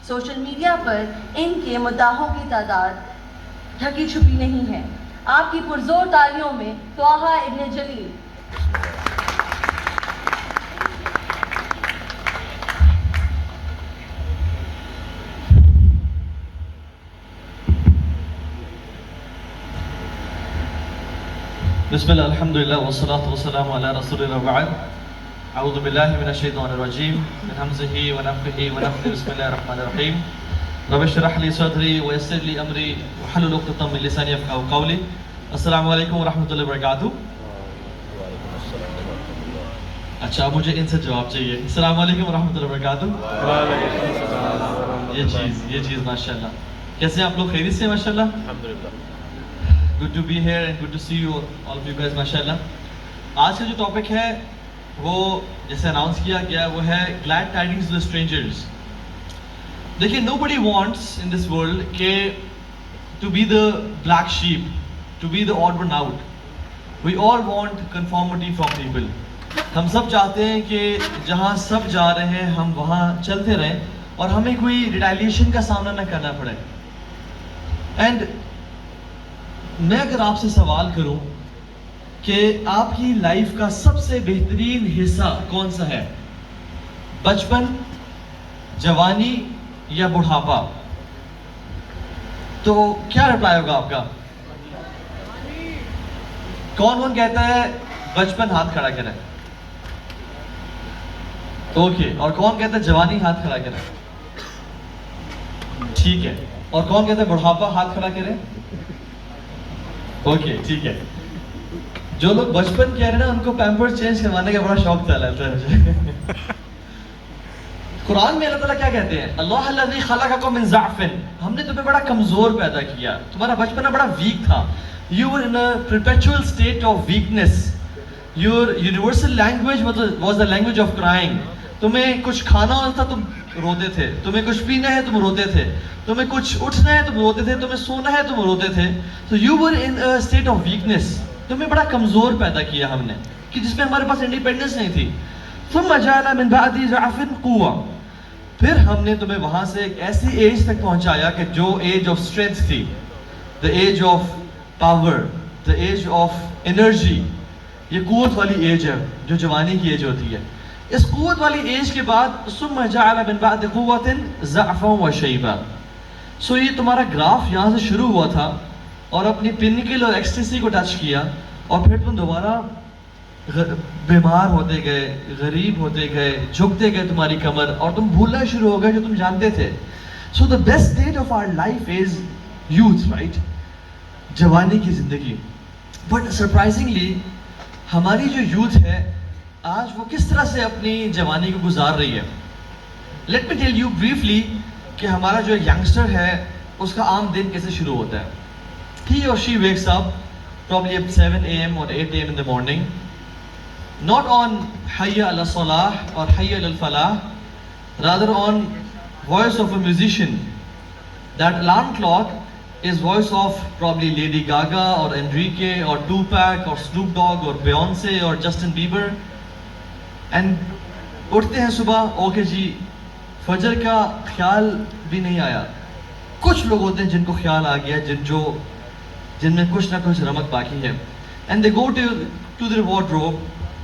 Social media پر ان کے مداحوں کی تعداد ڈھکی چھپی نہیں ہے. آپ کی پرزور تالیوں میں طٰہٰ ابن جلیل. بسم اللہ الحمد للہ والصلاة والسلام علی رسول اللہ وبعد. اعوذ باللہ من الشیطان الرجیم من حمزہ ونفخہ ونفثہ. بسم اللہ الرحمن الرحیم. رب اشرح لی صدری ویسر لی امری واحلل عقدۃ من لسانی یفقہوا قولی. السلام علیکم ورحمۃ اللہ وبرکاتہ. اچھا مجھے ان سے جواب چاہیے. السلام علیکم ورحمۃ اللہ وبرکاتہ. یہ چیز ماشاءاللہ. کیسے ہیں آپ لوگ؟ خیریت سے ماشاءاللہ؟ الحمدللہ. Good to be here and good to see you all of you guys ماشاءاللہ. آج کا جو ٹاپک ہے وہ جیسے اناؤنس کیا گیا وہ ہے glad tidings to the strangers. دیکھیے nobody wants in this world کہ to be the black sheep, to be the odd one out. We all want conformity from people. ہم سب چاہتے ہیں کہ جہاں سب جا رہے ہیں ہم وہاں چلتے رہیں اور ہمیں کوئی ریٹیلیشن کا سامنا نہ کرنا پڑے. اینڈ میں اگر آپ سے سوال کروں کہ آپ کی لائف کا سب سے بہترین حصہ کون سا ہے، بچپن، جوانی یا بڑھاپا، تو کیا رپلائی ہوگا آپ کا؟ کون کہتا ہے بچپن؟ ہاتھ کھڑا کریں. اوکے. اور کون کہتا ہے جوانی؟ ہاتھ کھڑا کریں. ٹھیک ہے. اور کون کہتا ہے بڑھاپا؟ ہاتھ کھڑا کریں. اوکے ٹھیک ہے. جو لوگ بچپن کہہ رہے ہیں نا ان کو پیمپر چینج کروانے کا بڑا شوق چلا ہے مجھے. قرآن میں اللہ تعالیٰ کیا کہتے ہیں؟ اللہ الذی خلقکم من ضعف. ہم نے تمہیں بڑا کمزور پیدا کیا، تمہارا بچپن بڑا ویک تھا. You were in a perpetual state of weakness. Your universal language was the language of crying. تمہیں کچھ کھانا ہوتا تھا تم روتے تھے، تمہیں کچھ پینا ہے تم روتے تھے، تمہیں کچھ اٹھنا ہے تم روتے تھے، تمہیں سونا ہے تم روتے تھے. So you were in a state of weakness. تمہیں بڑا کمزور پیدا کیا ہم نے کہ جس میں ہمارے پاس انڈیپینڈنس نہیں تھی. ثم جعل من بعد ضعف قوة. پھر ہم نے تمہیں وہاں سے ایک ایسی ایج تک پہنچایا کہ جو ایج آف اسٹرینتھ تھی، the age of power, the age of energy. یہ قوت والی ایج ہے جو جوانی کی ایج ہوتی ہے. اس قوت والی ایج کے بعد ثم جعل من بعد قوة ضعفا وشیبا. سو یہ تمہارا گراف یہاں سے شروع ہوا تھا اور اپنی پنکل اور ایکسٹیسی کو ٹچ کیا اور پھر تم دوبارہ بیمار ہوتے گئے، غریب ہوتے گئے، جھکتے گئے تمہاری کمر اور تم بھولنا شروع ہو گئے جو تم جانتے تھے. So the best date of our life is youth, right? جوانی کی زندگی. بٹ سرپرائزنگلی ہماری جو یوتھ ہے آج وہ کس طرح سے اپنی جوانی کو گزار رہی ہے. Let me tell you briefly کہ ہمارا جو ینگسٹر ہے اس کا عام دن کیسے شروع ہوتا ہے. He or she wakes up probably at 7 a.m. or 8 a.m. in the morning, not on Hayya ala Salah or Hayya ala Falah, rather on voice of a musician. That alarm clock is voice of probably Lady Gaga or Enrique or Tupac or Snoop Dogg or Beyonce or Justin Bieber. And اٹھتے ہیں صبح، okay جی فجر کا خیال بھی نہیں آیا. کچھ لوگ ہوتے ہیں جن کو خیال آ گیا، جن میں کچھ نہ کچھ رمق باقی ہے. And they go to their wardrobe.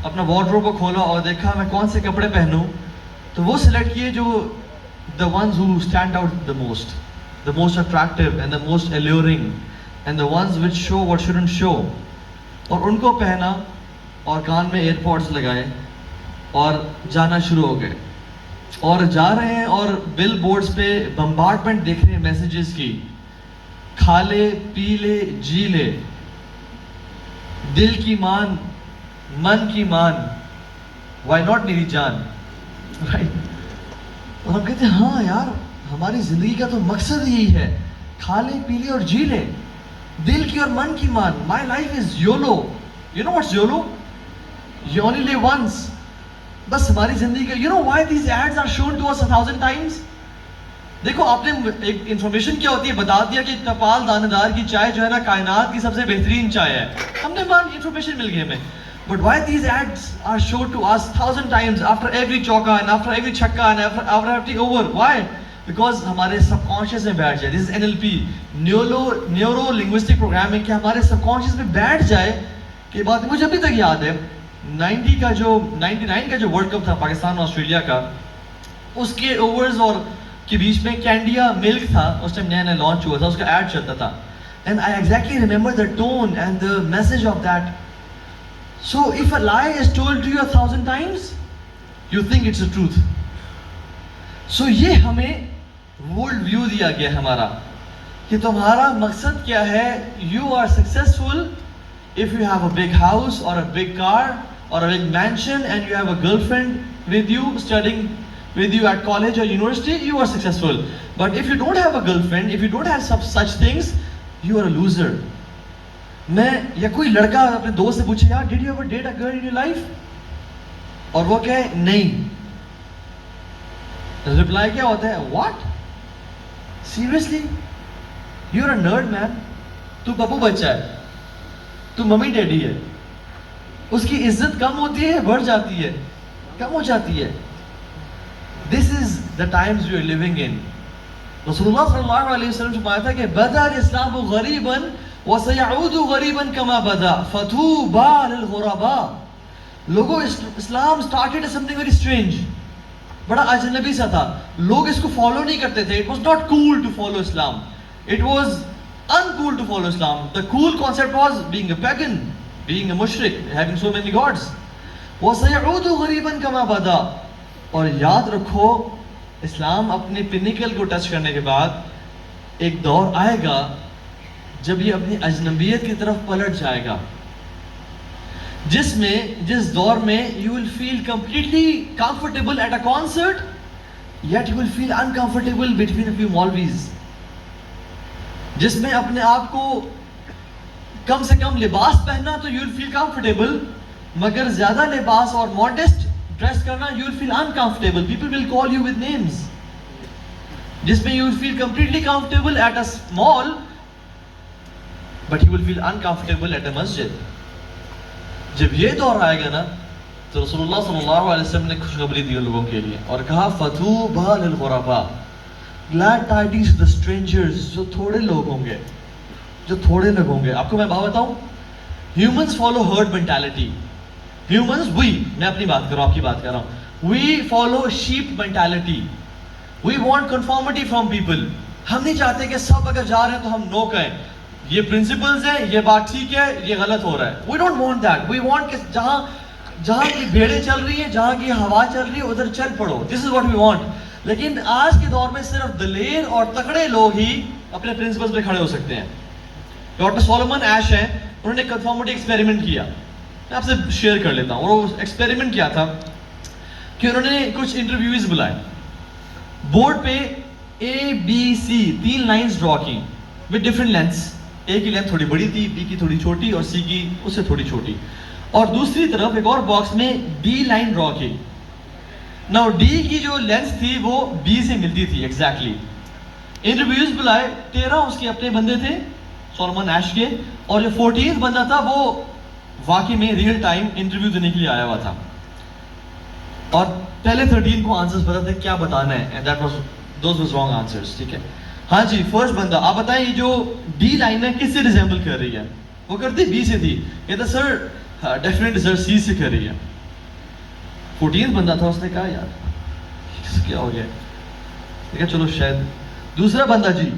اپنا وارڈروب کو کھولا اور دیکھا میں کون سے کپڑے پہنوں، تو وہ سلیکٹ کیے جو the ones who stand out the most attractive and the most alluring and the ones which show what shouldn't show. اور ان کو پہنا اور کان میں ایئر پوڈس لگائے اور جانا شروع ہو گئے اور جا رہے ہیں اور بل بورڈز پہ بمبارڈمنٹ دیکھ رہے ہیں میسیجز کی. کھا لے، پی لے، جی لے، دل کی مان، من کی مان، وائی ناٹ میری جان، رائٹ؟ اور ہم کہتے ہیں ہاں یار ہماری زندگی کا تو مقصد یہی ہے، کھا لے، پی لے اور جی لے، دل کی اور من کی مان. My life is YOLO. You know what's YOLO? You only live once. بس ہماری زندگی کا you know why these ads are shown to us 1000 times. دیکھو آپ نے ایک انفارمیشن کیا ہوتی ہے بتا دیا کہ کپال دانے دار کی چائے جو ہے نا کائنات کی سب سے بہترین چائے ہے. ہم نے مان انفارمیشن مل گئی ہمیں. But why these ads are showed to us 1000 times after every chauka and after every chakka and after every over? Why? Because ہمارے سب کانشیس میں بیٹھ جائے. دس از NLP, نیورو لنگوسٹک پروگرامنگ, کہ ہمارے سب کانشیس میں بیٹھ جائے کہ بات مجھے ابھی تک یاد ہے 99 کا جو ورلڈ کپ تھا پاکستان اور آسٹریلیا کا, اس کے اوورز اور کے بیچ میں کینڈیا ملک تھا, اس ٹائم نیا لانچ ہوا تھا, اس کا ایڈ چلتا تھا. And I exactly remember the tone and the message of that. So if a lie is told to you 1,000 times, you think it's the truth. سو یہ ہمیں ورلڈ ویو دیا گیا ہمارا کہ تمہارا مقصد کیا ہے. You are successful if you have a big house or a big car or a big mansion and you have a girlfriend with you studying with you at college or university, you are successful. But if you don't have a girlfriend, if you don't have such things, you are a loser. میں یا کوئی لڑکا اپنے دوست سے پوچھے یار did you ever date a girl in your life, اور وہ کہے نہیں, رپلائی کیا ہوتا ہے, what seriously, you're a nerd man. تو پپو بچہ ہے, تو ممی ڈیڈی ہے. اس کی عزت کم ہوتی ہے, بڑھ جاتی ہے, کم ہو جاتی ہے. This is the times we are living in. رسول اللہ صلی اللہ علیہ وسلم فرمایا تھا کہ بدا الاسلام غریبا وسيعود غریبا كما بدا فطوبى للغرباء. لوگوں اسلام started as something very strange, بڑا اجنبی سا تھا, لوگ اس کو فالو نہیں کرتے تھے. It was not cool to follow Islam. It was uncool to follow Islam. The cool concept was being a pagan, being a mushrik, having so many gods. وَسَيَعُودُ غَرِيبًا كَمَا بَدَا. اور یاد رکھو اسلام اپنے پینیکل کو ٹچ کرنے کے بعد ایک دور آئے گا جب یہ اپنی اجنبیت کی طرف پلٹ جائے گا, جس دور میں you will feel completely comfortable at a concert, yet you will feel uncomfortable between a few Maulvis. جس میں اپنے آپ کو کم سے کم لباس پہننا تو you will feel comfortable, مگر زیادہ لباس اور modest ڈریس کرنا you will feel uncomfortable. People will call you with names. جس میں you will feel completely comfortable at a mall, but you will feel uncomfortable at a masjid. جب یہ دور آئے گا نا تو رسول اللہ صلی اللہ علیہ وسلم نے خوشخبری دی لوگوں کے لیے اور کہا فَطُوبَى لِلْغُرَبَاء. glad tidings to the strangers. جو تھوڑے لوگ ہوں گے, جو تھوڑے لوگ ہوں گے. آپ کو میں بات بتاؤں, humans follow herd mentality. Humans, میں اپنی بات کر رہا ہوں, آپ کی بات کر رہا ہوں. We follow sheep mentality. We want conformity from people. ہم نہیں چاہتے کہ سب اگر جا رہے ہیں تو ہم نو کہیں, یہ پرنسپلز ہیں, یہ بات ٹھیک ہے, یہ غلط ہو رہا ہے. We don't want that. We want کہ جہاں کی بھیڑیں چل رہی ہیں, جہاں کی ہوا چل رہی ہے ادھر چل پڑو. This is what we want. لیکن آج کے دور میں صرف دلیر اور تکڑے لوگ ہی اپنے پرنسپلز پہ کھڑے ہو سکتے ہیں. ڈاکٹر سولومن ایش ہیں, انہوں نے کنفارمٹی ایکسپیریمنٹ کیا, میں آپ سے شیئر کر لیتا ہوں. اور وہ ایکسپیریمنٹ کیا تھا کہ انہوں نے کچھ انٹرویوز بلائے, بورڈ پہ ABC 3 لائنز ڈرا کی ود ڈفرنٹ لینتھس. اے کی لینتھ تھوڑی بڑی تھی, بی کی تھوڑی چھوٹی اور سی کی اس سے تھوڑی چھوٹی, اور دوسری طرف ایک اور باکس میں ڈی لائن ڈرا کی. نا ڈی کی جو لینتھ تھی وہ بی سے ملتی تھی ایگزیکٹلی. انٹرویوز بلائے, 13 اس کے اپنے بندے تھے سولومن ایش کے, اور جو 14th بندہ تھا وہ واقعی میں ریئل ٹائم انٹرویو دینے کے لیے آیا ہوا تھا, اور پہلے 13 کو آنسرز پتا تھے کیا بتانا ہے, and those was wrong answers. ٹھیک ہے, ہاں جی فرسٹ بندہ آپ بتائیں یہ جو ڈی لائن ہے کس سے ریزیمبل کر رہی ہے؟ وہ کرتی بی سے تھی, کہتا سر ڈیفینیٹلی سر سی سے کر رہی ہے. 14th بندہ تھا, اس نے کہا یار کیا ہو گیا, دیکھا چلو شاید. دوسرا بندہ جی,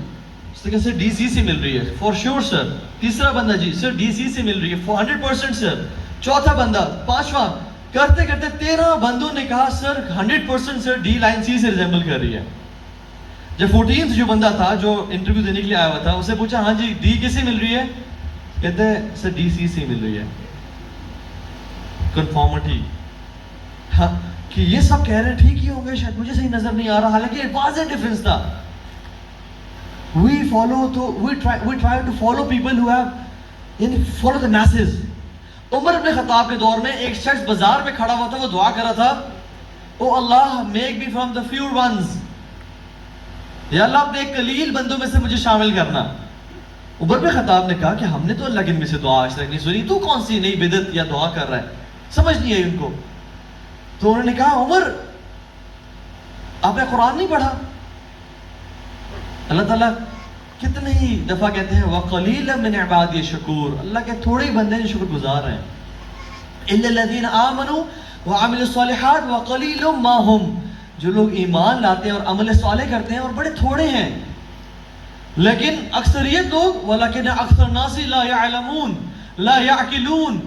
اس نے کہا سر ڈی سی سے مل رہی ہے فار شیور سر. تیسرا بندہ جی سر ڈی سی سے مل رہی ہے 100% سر. چوتھا بندہ, پانچواں, کرتے کرتے 13 بندوں نے کہا سر 100% سر ڈی لائن سی سے ریزیمبل کر رہی ہے. جب 14th جو بندہ تھا جو انٹرویو دینے کے لیے آیا ہوا تھا, اسے پوچھا ہاں جی ڈی کس سے مل رہی ہے, کہتے ہیں سر ڈی سی سے مل رہی ہے. کنفارمٹی, ہاں کہ یہ سب کہہ رہے ہیں ٹھیک ہی ہوں گے, شاید مجھے صحیح نظر نہیں آ رہا, حالانکہ واضح ڈفرینس تھا. we try to follow people who have follow the masses. عمر ابن خطاب کے دور میں ایک شخص بازار پہ کھڑا ہوا تھا, وہ دعا کر رہا تھا, oh Allah make me from the favour ones, یا اللہ اپنے قلیل بندوں میں سے مجھے شامل کرنا. عمر بن خطاب نے کہا کہ ہم نے تو اللہ کے میں سے دعا آج تک نہیں سنی, تو کون سی نئی بدعت یا دعا کر رہا ہے, سمجھ نہیں آئی ان کو. تو انہوں نے کہا عمر آپ نے قرآن نہیں پڑھا, اللہ تعالیٰ کتنے ہی دفعہ کہتے ہیں وَقَلِيلًا مِنْ عِبَادِيَ الشَّكُورُ، اللہ کے تھوڑے ہی بندے ہیں جو شکر گزار ہیں. إِلَّا الَّذِينَ آمَنُوا وَعَمِلُوا الصَّالِحَاتِ وَقَلِيلٌ مَا هُمْ، جو لوگ ایمان لاتے ہیں اور عمل صالح کرتے ہیں اور بڑے تھوڑے ہیں. لیکن اکثریت لوگ وَلَكِنَّ أَكْثَرَ النَّاسِ لَا يَعْلَمُونَ لَا يَعْقِلُونَ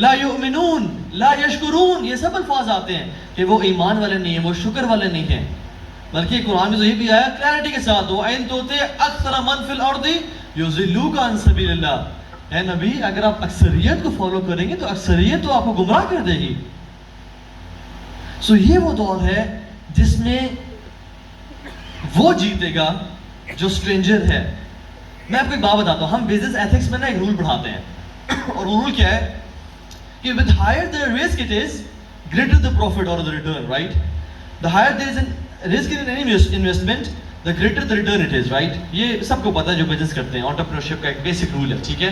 لا يؤمنون لا يشکرون، یہ سب الفاظ آتے ہیں کہ وہ ایمان والے نہیں ہیں، وہ شکر والے نہیں ہیں. بلکہ قرآن میں تو یہ بھی آیا کلیئرٹی کے ساتھ، وَإِن تُطِعْ أَكْثَرَ مَنْ فِي الْأَرْضِ يُضِلُّوكَ عَنْ سَبِيلِ اللَّهِ. اے نبی اگر آپ اکثریت کو فالو کریں گے تو اکثریت تو آپ کو گمراہ کر دے گی. سو یہ وہ دور ہے جس میں وہ جیتے گا جو اسٹرینجر ہے. میں آپ کو ایک بات بتاتا ہوں، ہم بزنس ایتھکس میں نا ایک رول پڑھاتے ہیں، اور رول کیا ہے کہ with higher the risk it is, greater the profit or the return, right? The higher there is a risk in any investment, the greater the return it is, right? یہ سب کو پتا ہے جو بزنس کرتے ہیں، انٹرپرینورشپ کا ایک basic role ہے، ٹھیک ہے؟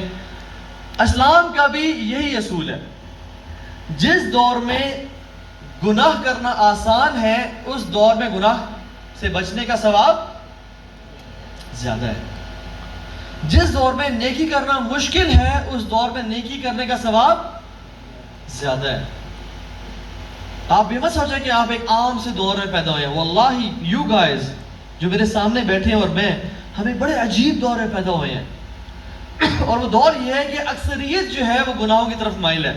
اسلام کا بھی یہی اصول ہے. جس دور میں گناہ کرنا آسان ہے اس دور میں گناہ سے بچنے کا ثواب زیادہ ہے. جس دور میں نیکی کرنا مشکل ہے اس دور میں نیکی کرنے کا ثواب زیادہ ہے. آپ یہ مت سوچیں کہ آپ ایک عام سے دور میں پیدا ہوئے ہیں. واللہ یو گائز جو میرے سامنے بیٹھے ہیں اور میں، ہمیں بڑے عجیب دور میں پیدا ہوئے ہیں. اور وہ دور یہ ہے کہ اکثریت جو ہے وہ گناہوں کی طرف مائل ہے.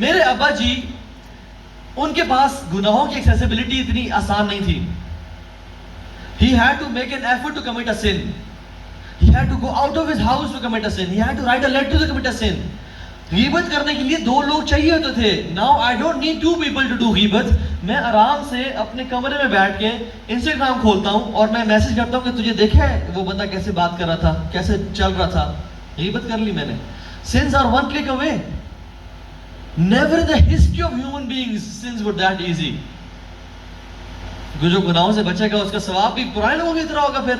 میرے ابا جی، ان کے پاس گناہوں کی ایکسیسیبلٹی اتنی آسان نہیں تھی. He had to make an effort to commit a sin. He had to go out of his house to commit a sin. He had to write a letter to commit a sin. غیبت کرنے کے لیے 2 لوگ چاہیے ہوتے تھے. Now I don't need 2 people to do غیبت. میں آرام سے اپنے کمرے میں بیٹھ کے انسٹاگرام کھولتا ہوں اور میں میسج کرتا ہوں کہ تجھے دیکھا ہے وہ بندہ کیسے بات کر رہا تھا، کیسے چل رہا تھا. غیبت کر لی میں نے. Sins are one click away. Never in the history of human beings sins were that easy. جو گناہوں سے بچے گا اس کا ثواب بھی پرانے لوگوں کی طرح ہوگا. پھر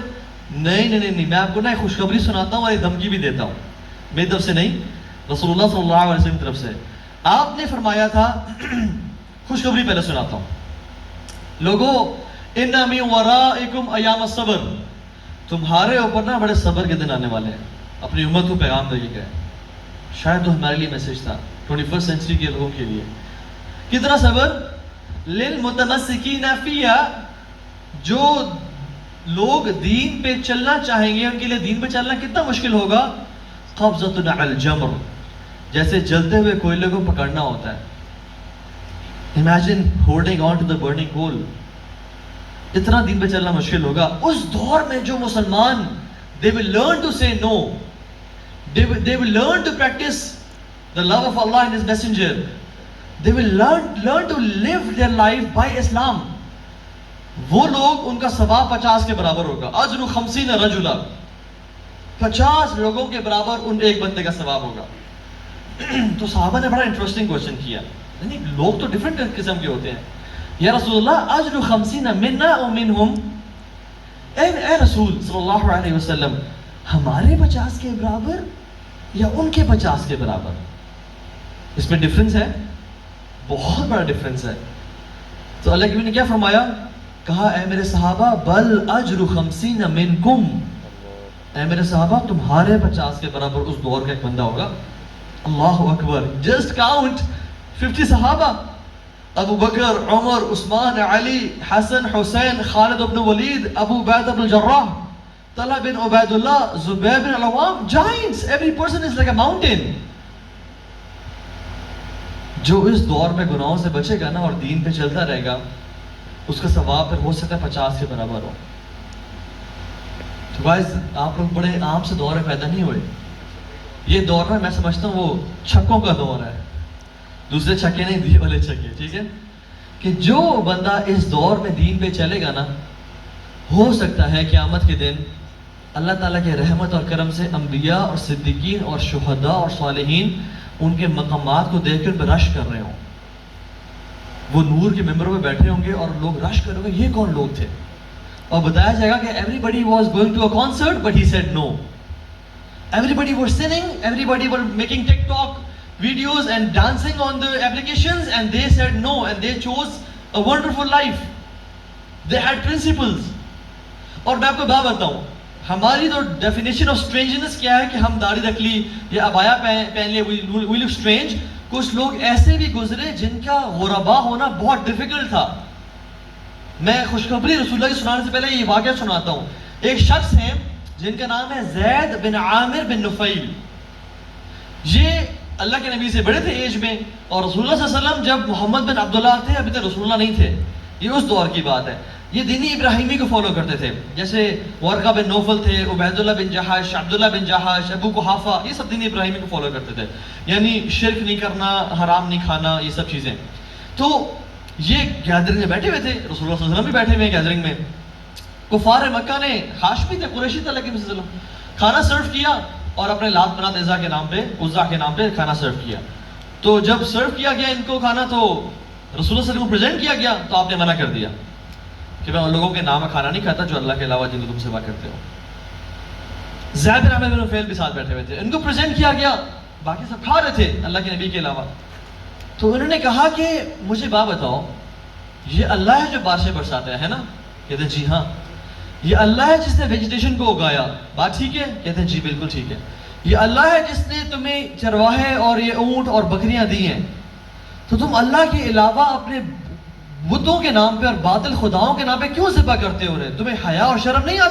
نہیں، میں آپ کو نا ایک خوشخبری سناتا ہوں اور ایک دھمکی بھی دیتا ہوں، میری طرف سے نہیں، رسول اللہ صلی اللہ علیہ وسلم کی طرف سے. آپ نے فرمایا تھا، خوشخبری پہلے سناتا ہوں. لوگوں، ان من ورائکم ایام الصبر، تمہارے اوپر نا بڑے صبر کے دن آنے والے ہیں. اپنی امت کو پیغام دے گئے. شاید تو ہمارے لیے میسج تھا 21 سینچری کے لوگوں کے لیے. کتنا صبر؟ للمتمسکین فیہا، جو لوگ دین پہ چلنا چاہیں گے ان کے لیے دین پہ چلنا کتنا مشکل ہوگا. قبضۃ علی الجمر، جیسے جلتے ہوئے کوئلے کو پکڑنا ہوتا ہے. Imagine holding on to the burning coal. اتنا دین پہ چلنا مشکل ہوگا. اس دور میں جو مسلمان they will learn to say no, they will learn to practice the love of Allah and His Messenger, they will learn to live their life by Islam. وہ لوگ، ان کا ثواب 50 کے برابر ہوگا. اجر 50 رجلا، 50 لوگوں کے برابر ان ایک بندے کا ثواب ہوگا. تو صحابہ نے بڑا انٹرسٹنگ کوشچن کیا. یعنی لوگ تو ڈفرینٹ قسم کے ہوتے ہیں. یا رسول اللہ اجر 50 منا و منہم، اے رسول صلی اللہ علیہ وسلم، ہمارے 50 کے برابر یا ان کے 50 کے برابر؟ اس میں ڈفرینس ہے، بہت بڑا ڈفرینس ہے. تو اللہ کے نبی نے کیا فرمایا؟ کہا اے میرے صحابہ بل اجر 50 منکم، اے میرے صحابہ تمہارے 50 کے برابر اس دور کا ایک بندہ ہوگا. اللہ اکبر. جسٹ کاؤنٹ 50 صحابہ، ابو بکر، عمر، عثمان، علی، حسن، حسین، خالد بن ولید، ابو عبیدہ بن الجراح، طلحہ بن عبید اللہ، زبیر بن العوام. giants, every person is like a mountain. جو اس دور میں گناہوں سے بچے گا نا اور دین پہ چلتا رہے گا اس کا ثواب پھر ہو سکتا ہے 50 کے برابر ہو. تو گائز آپ لوگ بڑے عام سے دور میں پیدا نہیں ہوئے. یہ دور میں سمجھتا ہوں وہ چھکوں کا دور ہے، دوسرے چھکے نہیں، دیے والے چھکے. ٹھیک ہے کہ جو بندہ اس دور میں دین پہ چلے گا نا، ہو سکتا ہے قیامت کے دن اللہ تعالیٰ کے رحمت اور کرم سے انبیاء اور صدیقین اور شہداء اور صالحین ان کے مقامات کو دیکھ کے ان پہ رش کر رہے ہوں. وہ نور کے ممبروں پہ بیٹھے ہوں گے اور لوگ رش کریں گے یہ کون لوگ تھے، اور بتایا جائے گا کہ everybody was going to a concert but he said no. Everybody was sinning, everybody were making TikTok videos and dancing on the applications, and they said no and they chose a wonderful life. They had principles. اور میں آپ کو بات بتاؤں, ہماری تو definition of اسٹرینجنس کیا ہے کہ ہم داڑھی رکھ لی یا ابایا پہن لے, وی لک اسٹرینج. کچھ لوگ ایسے بھی گزرے جن کا غربا ہونا بہت ڈیفیکلٹ تھا. میں خوشخبری رسول اللہ سنانے سے پہلے یہ واقعہ سناتا ہوں. ایک شخص ہیں جن کا نام ہے زید بن عامر بن نفیل. یہ اللہ کے نبی سے بڑے تھے ایج میں, اور رسول اللہ صلی اللہ علیہ وسلم جب محمد بن عبداللہ تھے ابھی تک رسول اللہ نہیں تھے. یہ اس دور کی بات ہے. یہ دینی ابراہیمی کو فالو کرتے تھے, جیسے ورقہ بن نوفل تھے, عبید اللہ بن جہاش, عبداللہ بن جہاش, ابو قحافہ, یہ سب دینی ابراہیمی کو فالو کرتے تھے. یعنی شرک نہیں کرنا, حرام نہیں کھانا, یہ سب چیزیں. تو یہ گیدرنگ میں بیٹھے ہوئے تھے, رسول اللہ صلی اللہ علیہ وسلم بھی بیٹھے ہوئے ہیں گیدرنگ میں. کفار مکہ نے, ہاشمی تھے, قریشی تھا, لیکن صلی اللہ علیہ وسلم کھانا سرو کیا اور اپنے لات منات عزا کے نام پہ, عزا کے نام پہ کھانا سرو کیا. تو جب سرو کیا گیا ان کو کھانا, تو رسول اللہ صلی اللہ علیہ وسلم کو پریزنٹ کیا گیا, تو آپ نے منع کر دیا کہ میں ان لوگوں کے نام میں کھانا نہیں کھاتا جو اللہ کے علاوہ جن کو تم سوا کرتے ہو. زید بن عامر بن نفیل بھی ساتھ بیٹھے ہوئے تھے, ان کو پریزنٹ کیا گیا, باقی سب کھا رہے تھے اللہ کے نبی کے علاوہ. تو انہوں نے کہا کہ مجھے بات بتاؤ, یہ اللہ ہے جو بارشیں برساتا ہے نا؟ کہتے ہیں جی ہاں. یہ اللہ ہے جس نے ویجیٹیشن کو اگایا, بات ٹھیک ہے؟ کہتے ہیں جی بالکل ٹھیک ہے. یہ اللہ ہے جس نے تمہیں چرواہے اور یہ اونٹ اور بکریاں دی ہیں, تو تم اللہ کے علاوہ اپنے بتوں کے نام پہ اور باطل خداؤں کے نام پہ کیوں ذبح کرتے ہو رہے؟ تمہیں حیا اور شرم نہیں آتی؟